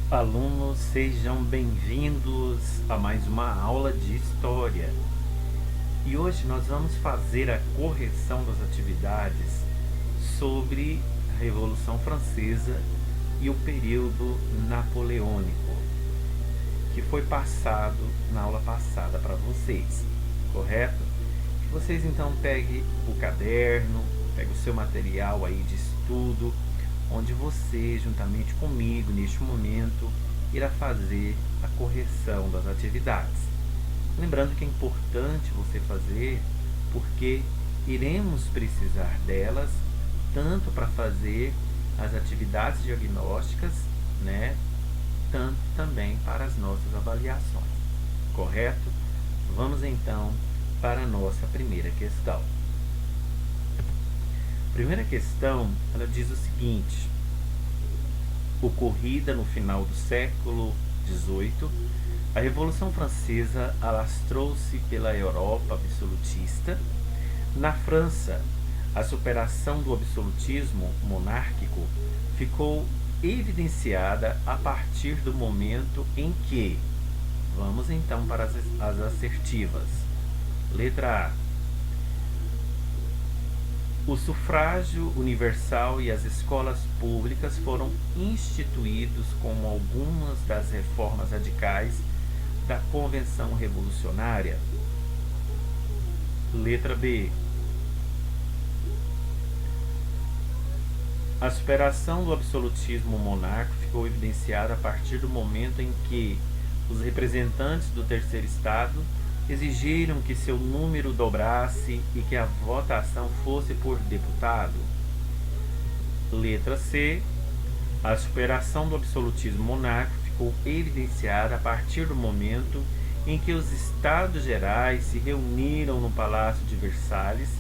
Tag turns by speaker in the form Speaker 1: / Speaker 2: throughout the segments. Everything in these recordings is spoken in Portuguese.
Speaker 1: Alunos, sejam bem-vindos a mais uma aula de História. E hoje nós vamos fazer a correção das atividades sobre a Revolução Francesa e o período napoleônico, que foi passado na aula passada para vocês, correto? Que vocês então peguem o caderno, peguem o seu material aí de estudo, onde você, juntamente comigo, neste momento, irá fazer a correção das atividades. Lembrando que é importante você fazer, porque iremos precisar delas tanto para fazer as atividades diagnósticas, né, tanto também para as nossas avaliações, correto? Vamos então para a nossa primeira questão. Primeira questão, ela diz o seguinte: ocorrida no final do século XVIII, a Revolução Francesa alastrou-se pela Europa absolutista. Na França, a superação do absolutismo monárquico ficou evidenciada a partir do momento em que, vamos então para as assertivas. Letra A: o sufrágio universal e as escolas públicas foram instituídos como algumas das reformas radicais da Convenção Revolucionária. Letra B: a superação do absolutismo monárquico ficou evidenciada a partir do momento em que os representantes do terceiro estado exigiram que seu número dobrasse e que a votação fosse por deputado. Letra C: a superação do absolutismo monárquico ficou evidenciada a partir do momento em que os Estados Gerais se reuniram no Palácio de Versalhes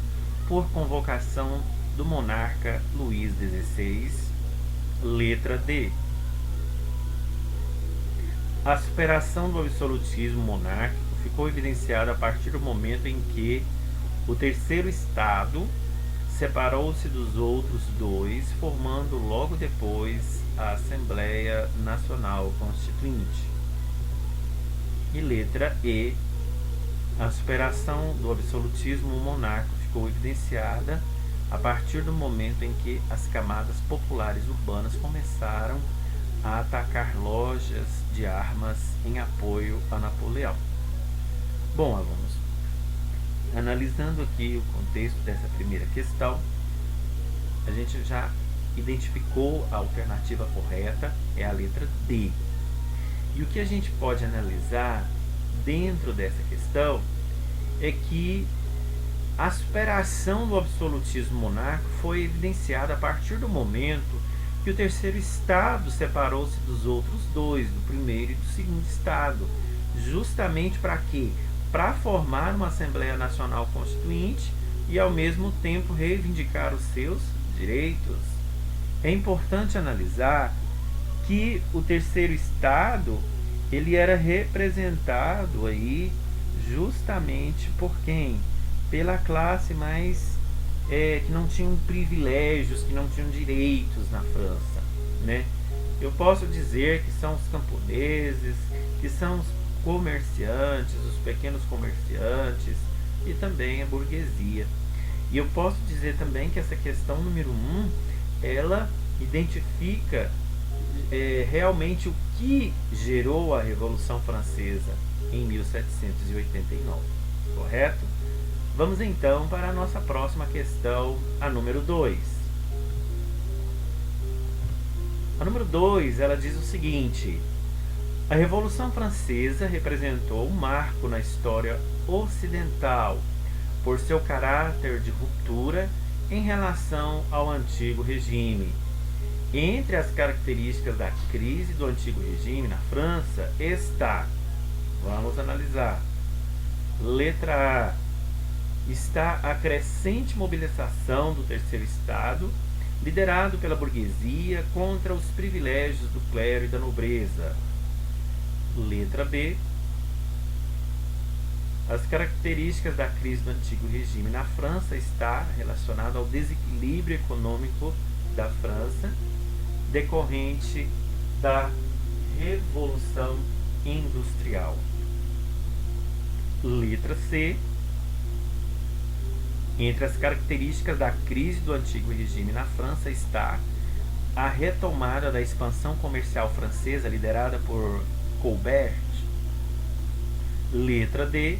Speaker 1: por convocação do monarca Luís XVI. Letra D: a superação do absolutismo monárquico ficou evidenciada a partir do momento em que o terceiro estado separou-se dos outros dois, formando logo depois a Assembleia Nacional Constituinte. E letra E: a superação do absolutismo monárquico ficou evidenciada a partir do momento em que as camadas populares urbanas começaram a atacar lojas de armas em apoio a Napoleão. Bom, alunos, analisando aqui o contexto dessa primeira questão, a gente já identificou a alternativa correta, é a letra D. E o que a gente pode analisar dentro dessa questão é que a superação do absolutismo monárquico foi evidenciada a partir do momento que o terceiro estado separou-se dos outros dois, do primeiro e do segundo estado, justamente para quê? Para formar uma Assembleia Nacional Constituinte e, ao mesmo tempo, reivindicar os seus direitos. É importante analisar que o terceiro estado ele era representado aí justamente por quem? Pela classe mais que não tinham privilégios, que não tinham direitos na França, né? Eu posso dizer que são os camponeses, que são os comerciantes, os pequenos comerciantes e também a burguesia. E eu posso dizer também que essa questão número 1, ela identifica realmente o que gerou a Revolução Francesa em 1789, correto? Vamos então para a nossa próxima questão, a número 2. A número 2, ela diz o seguinte: a Revolução Francesa representou um marco na história ocidental por seu caráter de ruptura em relação ao antigo regime. Entre as características da crise do antigo regime na França está, vamos analisar, letra A: está a crescente mobilização do terceiro estado, liderado pela burguesia contra os privilégios do clero e da nobreza. Letra B: as características da crise do antigo regime na França está relacionada ao desequilíbrio econômico da França, decorrente da Revolução Industrial. Letra C. Entre as características da crise do antigo regime na França está a retomada da expansão comercial francesa liderada por Colbert. Letra D.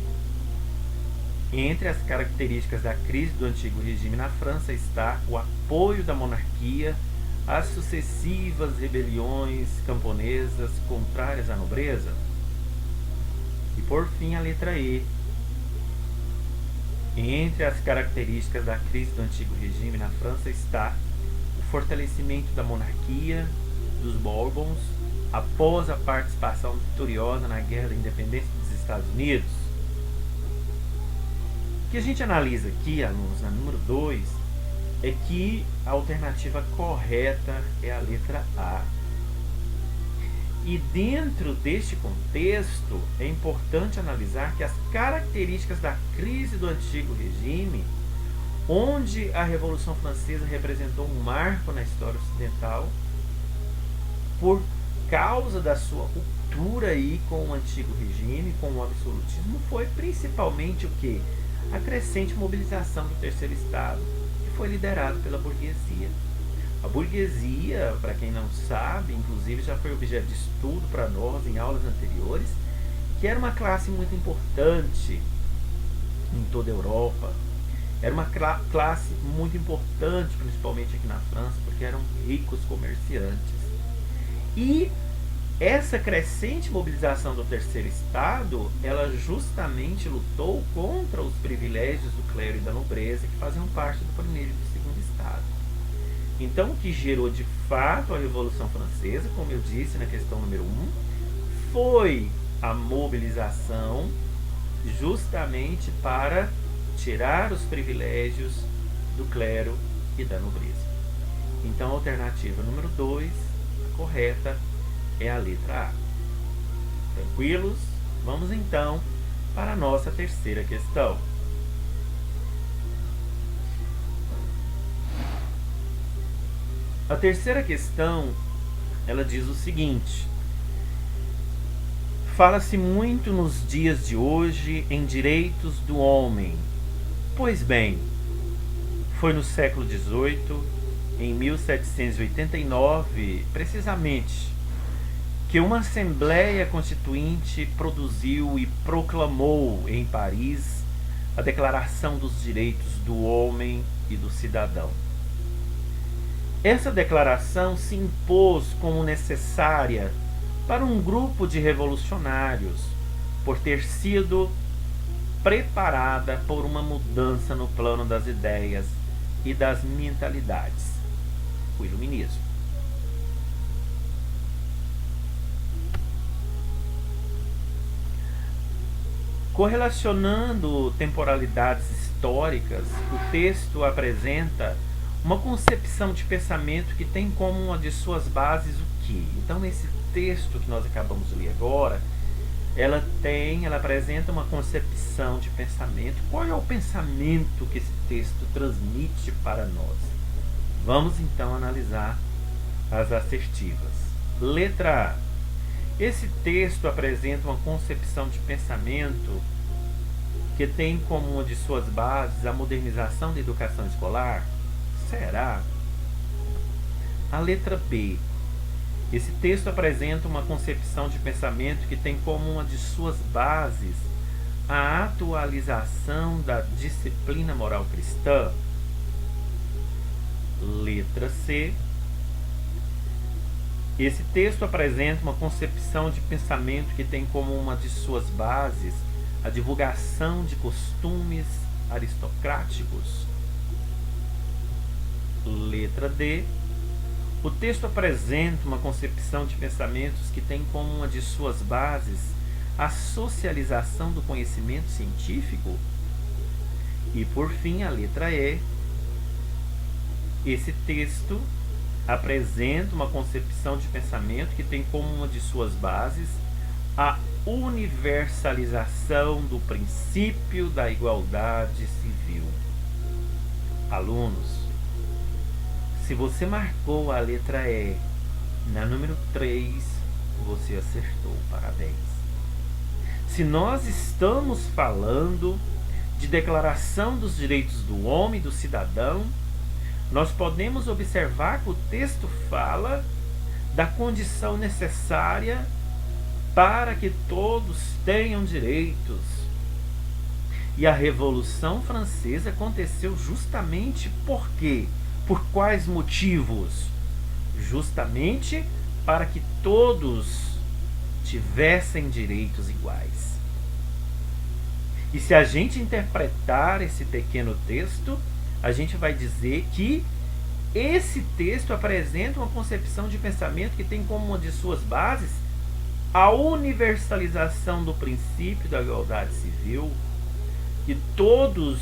Speaker 1: Entre as características da crise do antigo regime na França está o apoio da monarquia às sucessivas rebeliões camponesas contrárias à nobreza. E por fim a letra E. Entre as características da crise do antigo regime na França está o fortalecimento da monarquia dos Bourbons após a participação vitoriosa na Guerra da Independência dos Estados Unidos. O que a gente analisa aqui, alunos, na número 2, é que a alternativa correta é a letra A. E dentro deste contexto, é importante analisar que as características da crise do antigo regime, onde a Revolução Francesa representou um marco na história ocidental, por causa da sua ruptura aí com o antigo regime, com o absolutismo, foi principalmente o quê? A crescente mobilização do terceiro Estado, que foi liderado pela burguesia. A burguesia, para quem não sabe, inclusive já foi objeto de estudo para nós em aulas anteriores, que era uma classe muito importante em toda a Europa. Era uma classe muito importante, principalmente aqui na França, porque eram ricos comerciantes. E essa crescente mobilização do terceiro Estado, ela justamente lutou contra os privilégios do clero e da nobreza que faziam parte do primeiro e do segundo Estado. Então, o que gerou de fato a Revolução Francesa, como eu disse na questão número 1, foi a mobilização justamente para tirar os privilégios do clero e da nobreza. Então, a alternativa número 2, correta, é a letra A. Tranquilos? Vamos então para a nossa terceira questão. A terceira questão, ela diz o seguinte: fala-se muito nos dias de hoje em direitos do homem. Pois bem, foi no século XVIII, em 1789, precisamente, que uma Assembleia Constituinte produziu e proclamou em Paris a Declaração dos Direitos do Homem e do Cidadão. Essa declaração se impôs como necessária para um grupo de revolucionários, por ter sido preparada por uma mudança no plano das ideias e das mentalidades, o Iluminismo. Correlacionando temporalidades históricas, o texto apresenta uma concepção de pensamento que tem como uma de suas bases o quê? Então, nesse texto que nós acabamos de ler agora, ela apresenta uma concepção de pensamento. Qual é o pensamento que esse texto transmite para nós? Vamos então analisar as assertivas. Letra A. Esse texto apresenta uma concepção de pensamento que tem como uma de suas bases a modernização da educação escolar? Será? A letra B. Esse texto apresenta uma concepção de pensamento que tem como uma de suas bases a atualização da disciplina moral cristã? Letra C. Esse texto apresenta uma concepção de pensamento que tem como uma de suas bases a divulgação de costumes aristocráticos? Letra D. O texto apresenta uma concepção de pensamentos que tem como uma de suas bases a socialização do conhecimento científico? E por fim, a letra E. Esse texto apresenta uma concepção de pensamento que tem como uma de suas bases a universalização do princípio da igualdade civil. Alunos, se você marcou a letra E na número 3, Você acertou, parabéns. Se nós estamos falando de Declaração dos Direitos do Homem e do Cidadão, nós podemos observar que o texto fala da condição necessária para que todos tenham direitos. E a Revolução Francesa aconteceu justamente por quê? Por quais motivos? Justamente para que todos tivessem direitos iguais. E se a gente interpretar esse pequeno texto, a gente vai dizer que esse texto apresenta uma concepção de pensamento que tem como uma de suas bases a universalização do princípio da igualdade civil, e todos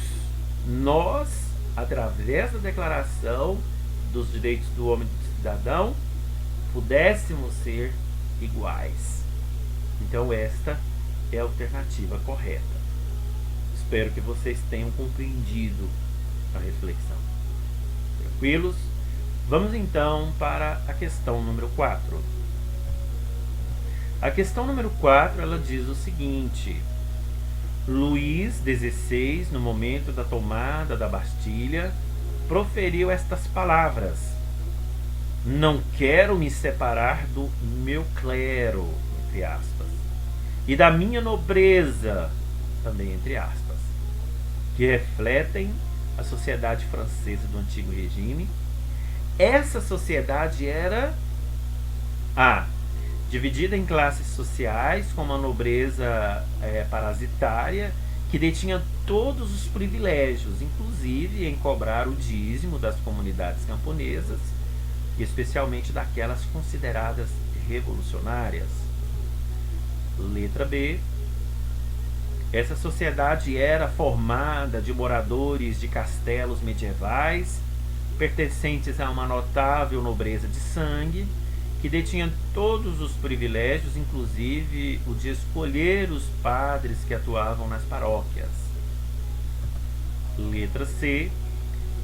Speaker 1: nós, através da Declaração dos Direitos do Homem e do Cidadão, pudéssemos ser iguais. Então esta é a alternativa correta. Espero que vocês tenham compreendido a reflexão. Tranquilos? Vamos então para a questão número 4. A questão número 4, ela diz o seguinte: Luís XVI, no momento da tomada da Bastilha, proferiu estas palavras: não quero me separar do meu clero, entre aspas, e da minha nobreza, também entre aspas, que refletem a sociedade francesa do antigo regime. Essa sociedade era dividida em classes sociais, com uma nobreza parasitária, que detinha todos os privilégios, inclusive em cobrar o dízimo das comunidades camponesas, especialmente daquelas consideradas revolucionárias. Letra B. Essa sociedade era formada de moradores de castelos medievais, pertencentes a uma notável nobreza de sangue, que detinha todos os privilégios, inclusive o de escolher os padres que atuavam nas paróquias. Letra C.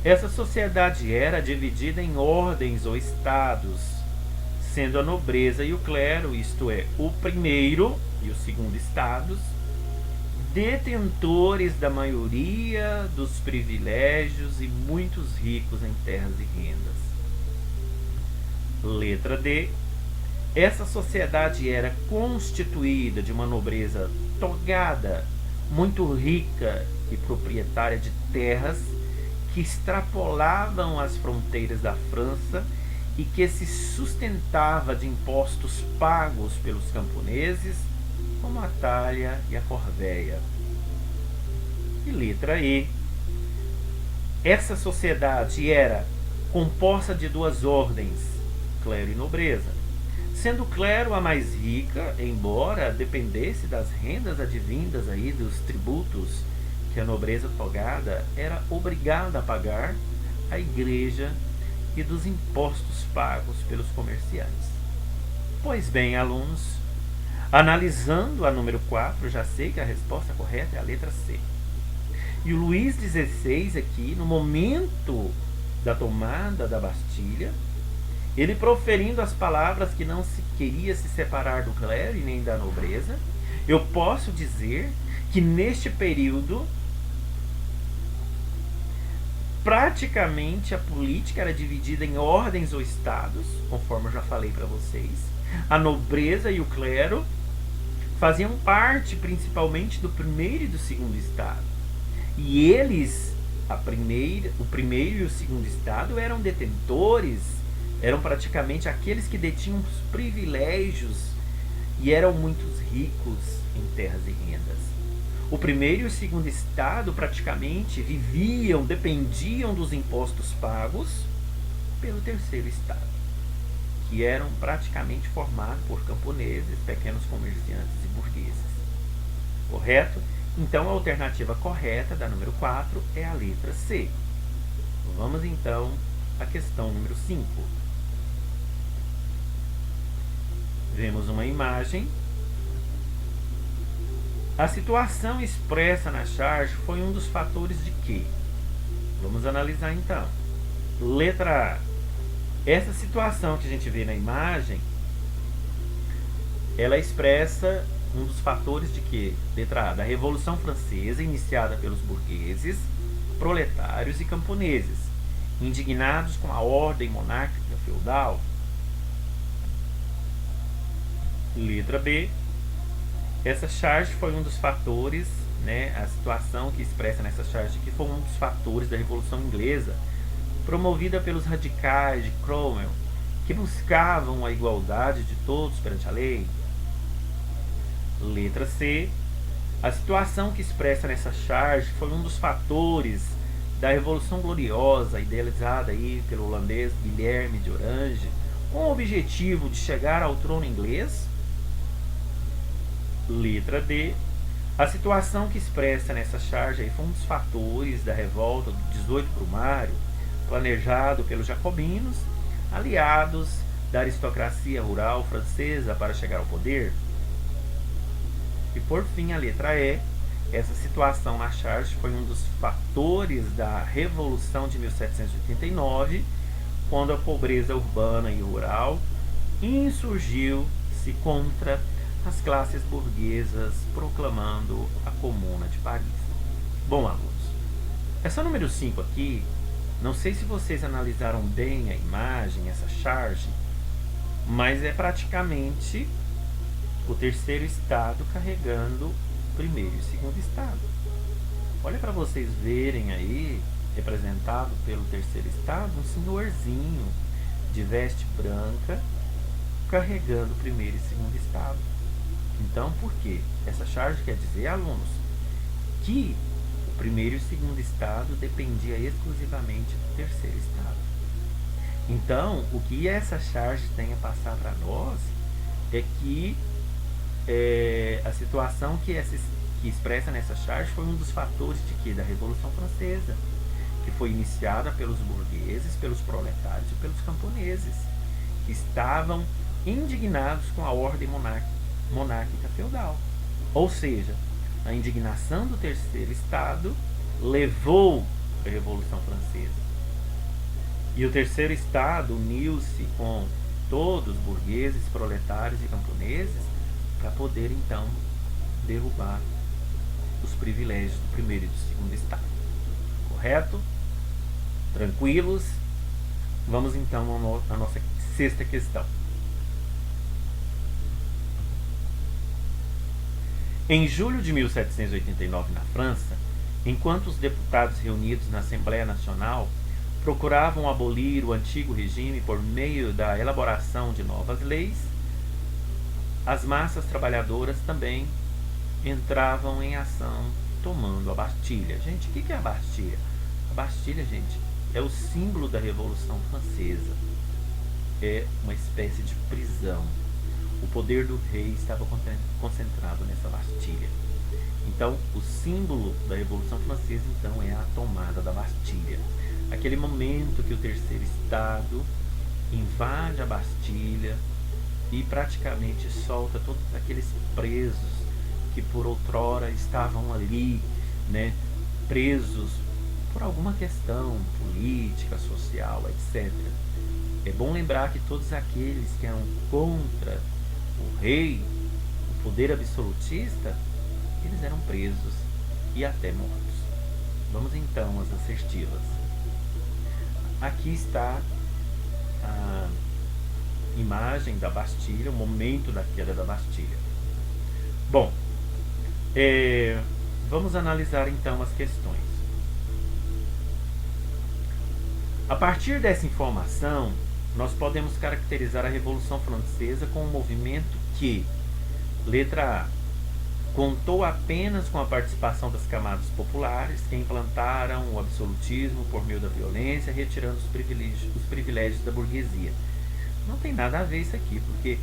Speaker 1: Essa sociedade era dividida em ordens ou estados, sendo a nobreza e o clero, isto é, o primeiro e o segundo estados, detentores da maioria dos privilégios e muitos ricos em terras e rendas. Letra D. Essa sociedade era constituída de uma nobreza togada, muito rica e proprietária de terras que extrapolavam as fronteiras da França e que se sustentava de impostos pagos pelos camponeses, como a talha e a corvéia. E letra E. Essa sociedade era composta de duas ordens, clero e nobreza, sendo o clero a mais rica, embora dependesse das rendas advindas aí dos tributos que a nobreza togada era obrigada a pagar à igreja e dos impostos pagos pelos comerciantes. Pois bem, alunos, analisando a número 4, já sei que a resposta correta é a letra C. E o Luís XVI aqui, no momento da tomada da Bastilha, ele proferindo as palavras que não se queria se separar do clero e nem da nobreza, eu posso dizer que neste período praticamente a política era dividida em ordens ou estados, conforme eu já falei para vocês. A nobreza e o clero faziam parte principalmente do primeiro e do segundo estado. E eles, o primeiro e o segundo estado, eram detentores, eram praticamente aqueles que detinham os privilégios e eram muito ricos em terras e rendas. O primeiro e o segundo estado praticamente dependiam dos impostos pagos pelo terceiro estado, que eram praticamente formados por camponeses, pequenos comerciantes e burgueses. Correto? Então a alternativa correta da número 4 é a letra C. Vamos então à questão número 5. Vemos uma imagem. A situação expressa na charge foi um dos fatores de quê? Vamos analisar então. Letra A. Essa situação que a gente vê na imagem ela expressa um dos fatores de que? Letra A, da Revolução Francesa, iniciada pelos burgueses, proletários e camponeses, indignados com a ordem monárquica feudal. Letra B, essa charge foi um dos fatores, né, a situação que expressa nessa charge aqui foi um dos fatores da Revolução Inglesa, promovida pelos radicais de Cromwell, que buscavam a igualdade de todos perante a lei. Letra C, a situação que expressa nessa charge foi um dos fatores da Revolução Gloriosa, idealizada aí pelo holandês Guilherme de Orange, com o objetivo de chegar ao trono inglês. Letra D, a situação que expressa nessa charge aí foi um dos fatores da revolta do 18 Brumário, planejado pelos jacobinos, aliados da aristocracia rural francesa para chegar ao poder. E por fim, a letra E, essa situação na charge foi um dos fatores da Revolução de 1789, quando a pobreza urbana e rural insurgiu-se contra as classes burguesas, proclamando a Comuna de Paris. Bom, alunos, essa número 5 aqui, não sei se vocês analisaram bem a imagem, essa charge, mas é praticamente o terceiro estado carregando o primeiro e segundo estado. Olha para vocês verem aí, representado pelo terceiro estado, um senhorzinho de veste branca carregando o primeiro e segundo estado. Então, por quê? Essa charge quer dizer, alunos, que o primeiro e o segundo estado dependia exclusivamente do terceiro estado. Então, o que essa charge tem a passar para nós é que a situação que expressa nessa charge foi um dos fatores de que? Da Revolução Francesa, que foi iniciada pelos burgueses, pelos proletários e pelos camponeses, que estavam indignados com a ordem monárquica feudal. Ou seja, a indignação do terceiro estado levou à Revolução Francesa. E o terceiro estado uniu-se com todos, burgueses, proletários e camponeses, para poder então derrubar os privilégios do primeiro e do segundo estado. Correto? Tranquilos? Vamos então à nossa sexta questão. Em julho de 1789, na França, enquanto os deputados reunidos na Assembleia Nacional procuravam abolir o antigo regime por meio da elaboração de novas leis, as massas trabalhadoras também entravam em ação tomando a Bastilha. Gente, o que é a Bastilha? A Bastilha, gente, é o símbolo da Revolução Francesa. É uma espécie de prisão. O poder do rei estava concentrado nessa Bastilha. Então, o símbolo da Revolução Francesa, então, é a tomada da Bastilha. Aquele momento que o terceiro estado invade a Bastilha e praticamente solta todos aqueles presos que por outrora estavam ali, né, presos por alguma questão política, social, etc. É bom lembrar que todos aqueles que eram contra o rei, o poder absolutista, eles eram presos e até mortos. Vamos então às assertivas. Aqui está a imagem da Bastilha, o momento da queda da Bastilha. Bom, vamos analisar então as questões. A partir dessa informação, nós podemos caracterizar a Revolução Francesa como um movimento que, letra A, contou apenas com a participação das camadas populares que implantaram o absolutismo por meio da violência, retirando os privilégios da burguesia. Não tem nada a ver isso aqui, porque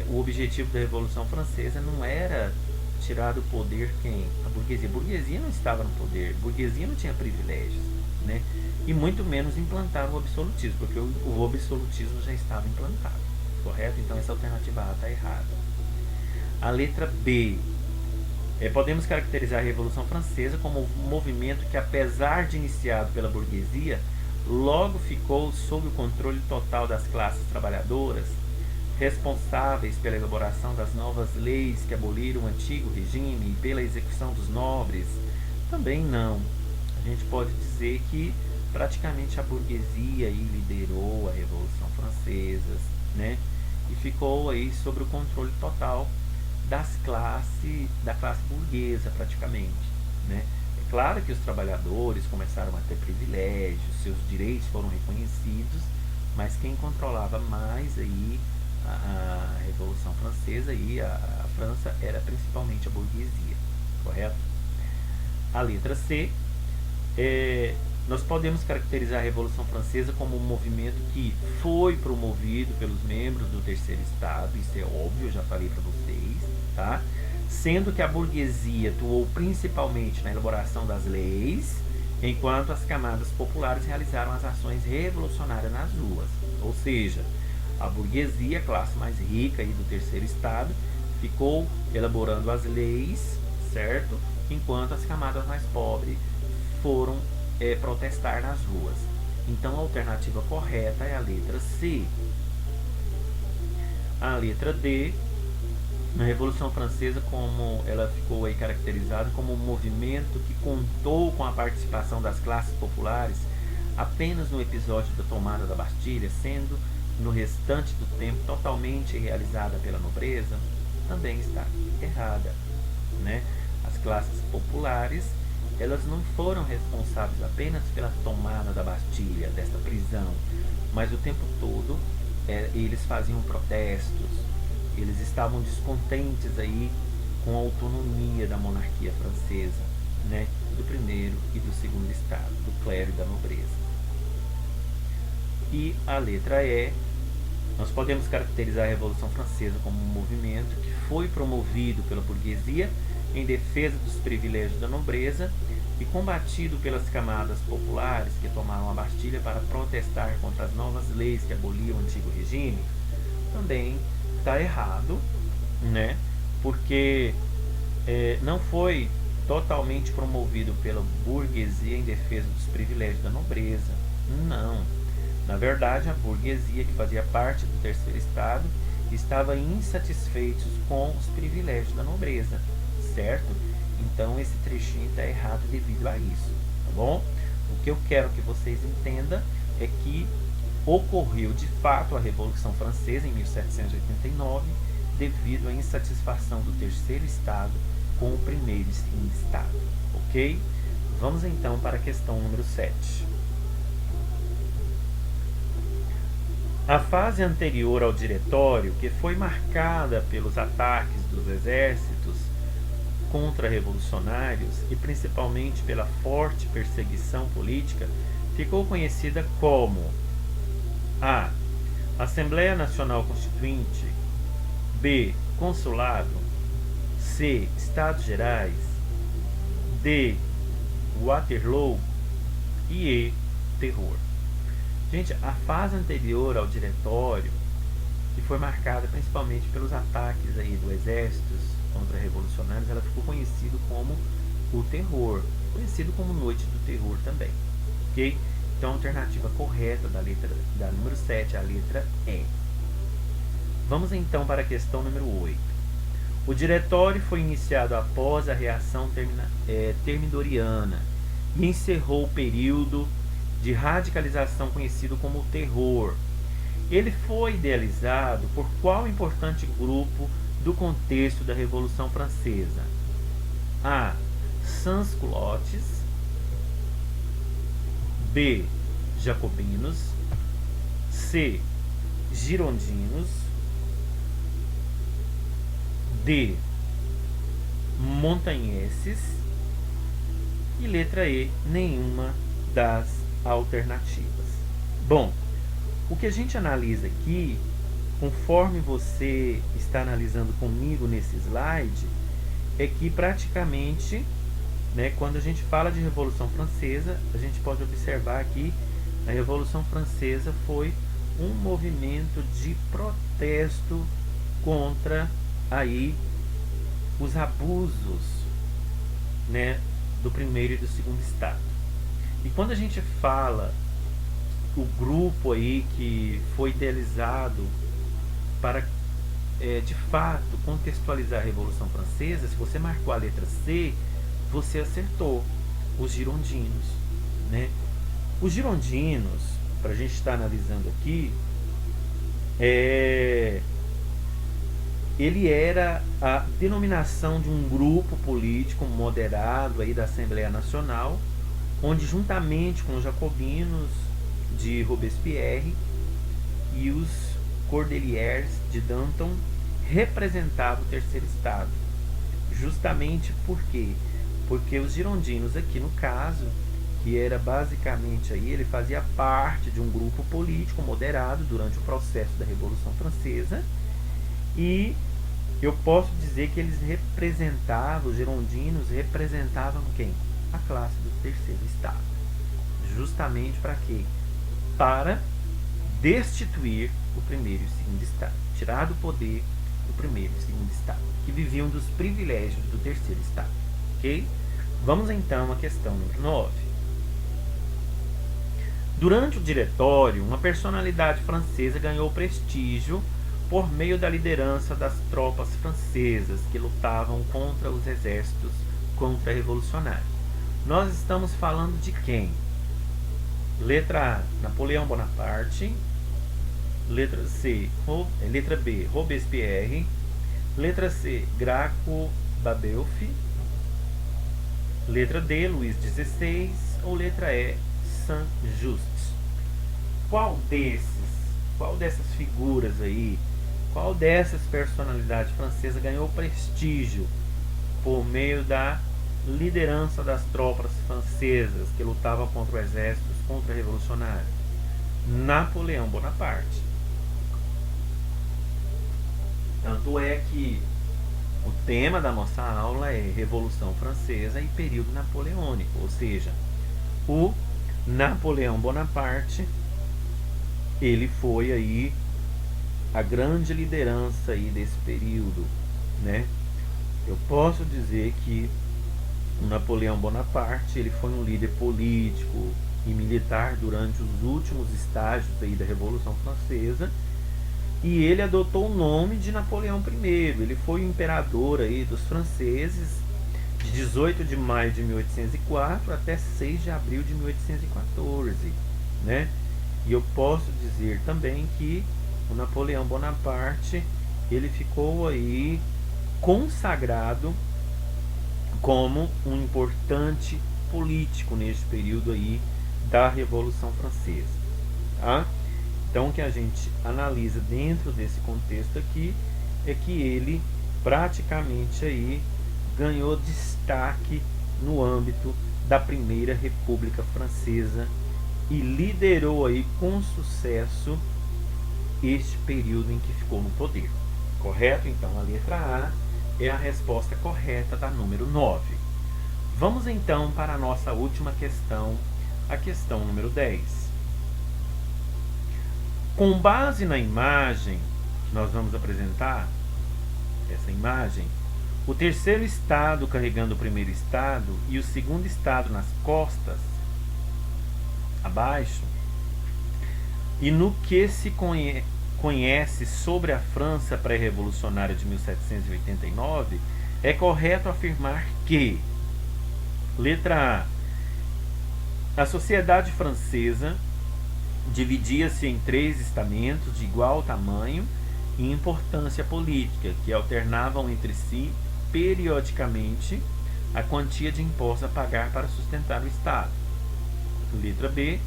Speaker 1: o objetivo da Revolução Francesa não era tirar do poder quem? A burguesia. A burguesia não estava no poder, a burguesia não tinha privilégios, né? E muito menos implantar o absolutismo, porque o absolutismo já estava implantado, correto? Então essa alternativa A está errada. A letra B. Podemos caracterizar a Revolução Francesa como um movimento que, apesar de iniciado pela burguesia, logo ficou sob o controle total das classes trabalhadoras, responsáveis pela elaboração das novas leis que aboliram o antigo regime e pela execução dos nobres? Também não. A gente pode dizer que praticamente a burguesia aí liderou a Revolução Francesa, né? E ficou aí sob o controle total da classe burguesa praticamente, né? É claro que os trabalhadores começaram a ter privilégios, seus direitos foram reconhecidos, mas quem controlava mais aí a Revolução Francesa e a França era principalmente a burguesia, correto? A letra C, nós podemos caracterizar a Revolução Francesa como um movimento que foi promovido pelos membros do terceiro estado, isso é óbvio, eu já falei para vocês, tá? Sendo que a burguesia atuou principalmente na elaboração das leis, enquanto as camadas populares realizaram as ações revolucionárias nas ruas. Ou seja, a burguesia, a classe mais rica aí do terceiro estado, ficou elaborando as leis, certo? Enquanto as camadas mais pobres foram protestar nas ruas. Então a alternativa correta é a letra C. A letra D, na Revolução Francesa, como ela ficou aí caracterizada como um movimento que contou com a participação das classes populares apenas no episódio da tomada da Bastilha, sendo no restante do tempo totalmente realizada pela nobreza, também está errada, né? As classes populares, elas não foram responsáveis apenas pela tomada da Bastilha, desta prisão, mas o tempo todo eles faziam protestos, eles estavam descontentes aí com a autonomia da monarquia francesa, né? Do primeiro e do segundo estado, do clero e da nobreza. E a letra E, nós podemos caracterizar a Revolução Francesa como um movimento que foi promovido pela burguesia em defesa dos privilégios da nobreza e combatido pelas camadas populares que tomaram a Bastilha para protestar contra as novas leis que aboliam o antigo regime. Também está errado, né? Porque não foi totalmente promovido pela burguesia em defesa dos privilégios da nobreza. Não. Na verdade, a burguesia, que fazia parte do terceiro estado, estava insatisfeitos com os privilégios da nobreza, certo? Então esse trechinho está errado devido a isso, tá bom? O que eu quero que vocês entendam é que ocorreu de fato a Revolução Francesa em 1789 devido à insatisfação do terceiro estado com o primeiro e segundo estado, ok? Vamos então para a questão número 7. A fase anterior ao diretório, que foi marcada pelos ataques dos exércitos contra-revolucionários e principalmente pela forte perseguição política, ficou conhecida como A. Assembleia Nacional Constituinte, B. Consulado, C. Estados Gerais, D. Waterloo e E. Terror. Gente, a fase anterior ao diretório, que foi marcada principalmente pelos ataques aí do exército contra-revolucionários, ela ficou conhecida como o terror, conhecido como Noite do Terror também, ok? Então a alternativa correta da número 7 é a letra E. Vamos então para a questão número 8. O diretório foi iniciado após a reação termidoriana e encerrou o período de radicalização conhecido como o terror. Ele foi idealizado por qual importante grupo do contexto da Revolução Francesa? A. Sans-culottes, B. Jacobinos, C. Girondinos, D. Montanheses e letra E, nenhuma das alternativas. Bom, o que a gente analisa aqui, conforme você está analisando comigo nesse slide, é que praticamente, né, quando a gente fala de Revolução Francesa, a gente pode observar que a Revolução Francesa foi um movimento de protesto contra aí os abusos, né, do primeiro e do segundo estado. E quando a gente fala o grupo aí que foi idealizado para de fato contextualizar a Revolução Francesa, se você marcou a letra C, você acertou. Os girondinos, né? Os girondinos, para a gente estar analisando aqui, ele era a denominação de um grupo político moderado aí da Assembleia Nacional, onde juntamente com os jacobinos de Robespierre e os Cordeliers de Danton representava o terceiro estado. Justamente por quê? Porque os girondinos aqui no caso, que era basicamente aí, ele fazia parte de um grupo político moderado durante o processo da Revolução Francesa, e eu posso dizer que eles representavam, os girondinos representavam quem? A classe do terceiro estado. Justamente para quê? Para destituir o primeiro e o segundo estado, tirar do poder o primeiro e o segundo estado, que viviam dos privilégios do terceiro estado, ok? Vamos então à questão número 9. Durante o diretório, uma personalidade francesa ganhou prestígio por meio da liderança das tropas francesas que lutavam contra os exércitos contra-revolucionários. Nós estamos falando de quem? Letra A, Napoleão Bonaparte. Letra B, Robespierre. Letra C, Graco Babeuf. Letra D, Luís XVI. Ou letra E, Saint-Just. Qual dessas figuras aí, qual dessas personalidades francesas ganhou prestígio por meio da liderança das tropas francesas que lutavam contra o exército contra-revolucionário? Napoleão Bonaparte. Tanto é que o tema da nossa aula é Revolução Francesa e período napoleônico, ou seja, o Napoleão Bonaparte, ele foi aí a grande liderança aí desse período, né? Eu posso dizer que o Napoleão Bonaparte, ele foi um líder político e militar durante os últimos estágios aí da Revolução Francesa, e ele adotou o nome de Napoleão I. Ele foi o imperador aí dos franceses de 18 de maio de 1804 até 6 de abril de 1814, né? E eu posso dizer também que o Napoleão Bonaparte, ele ficou aí consagrado como um importante político neste período aí da Revolução Francesa, tá? Então, o que a gente analisa dentro desse contexto aqui é que ele praticamente aí ganhou destaque no âmbito da Primeira República Francesa e liderou aí com sucesso este período em que ficou no poder. Correto? Então, a letra A é a resposta correta da número 9. Vamos então para a nossa última questão, a questão número 10. Com base na imagem que nós vamos apresentar, essa imagem, o terceiro estado carregando o primeiro estado e o segundo estado nas costas, abaixo, e no que se conhece sobre a França pré-revolucionária de 1789, é correto afirmar que, letra A, a sociedade francesa dividia-se em 3 estamentos de igual tamanho e importância política, que alternavam entre si periodicamente a quantia de impostos a pagar para sustentar o Estado. Letra B,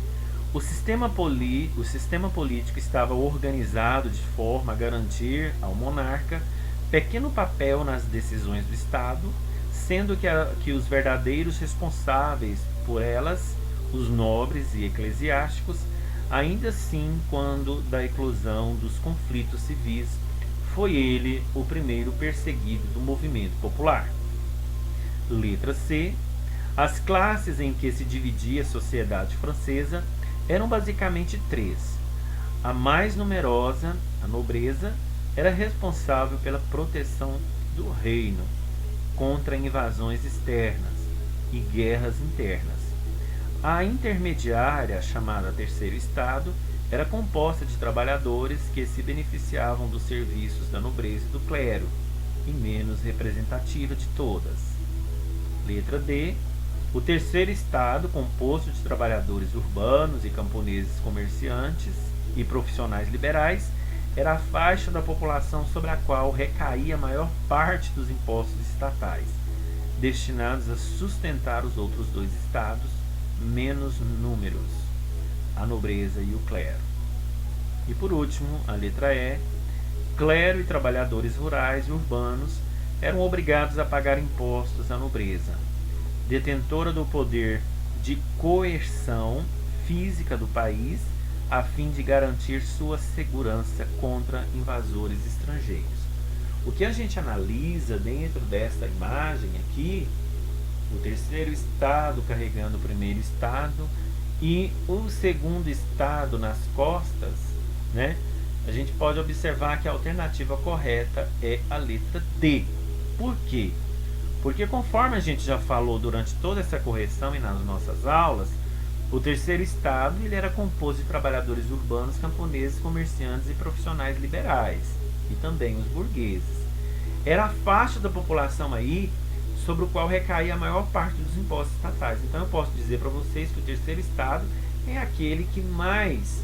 Speaker 1: o sistema político estava organizado de forma a garantir ao monarca pequeno papel nas decisões do Estado, sendo que os verdadeiros responsáveis por elas, os nobres e eclesiásticos, ainda assim, quando da eclosão dos conflitos civis, foi ele o primeiro perseguido do movimento popular. Letra C. As classes em que se dividia a sociedade francesa eram basicamente 3. A mais numerosa, a nobreza, era responsável pela proteção do reino contra invasões externas e guerras internas. A intermediária, chamada terceiro estado, era composta de trabalhadores que se beneficiavam dos serviços da nobreza e do clero, e menos representativa de todas. Letra D. O terceiro estado, composto de trabalhadores urbanos e camponeses comerciantes e profissionais liberais, era a faixa da população sobre a qual recaía a maior parte dos impostos estatais, destinados a sustentar os outros dois estados, menos números, a nobreza e o clero. E por último, a letra E. Clero e trabalhadores rurais e urbanos eram obrigados a pagar impostos à nobreza, detentora do poder de coerção física do país, a fim de garantir sua segurança contra invasores estrangeiros. O que a gente analisa dentro dessa imagem aqui, o terceiro estado carregando o primeiro estado e o segundo estado nas costas, né? A gente pode observar que a alternativa correta é a letra D. Por quê? Porque conforme a gente já falou durante toda essa correção e nas nossas aulas, o terceiro estado ele era composto de trabalhadores urbanos, camponeses, comerciantes e profissionais liberais, e também os burgueses. Era a faixa da população aí sobre o qual recaía a maior parte dos impostos estatais. Então eu posso dizer para vocês que o terceiro estado é aquele que mais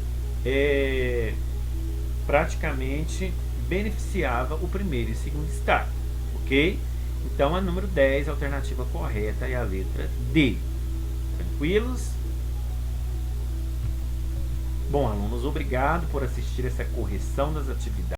Speaker 1: praticamente beneficiava o primeiro e segundo estado, ok? Então a número 10, a alternativa correta é a letra D. Tranquilos? Bom, alunos, obrigado por assistir essa correção das atividades.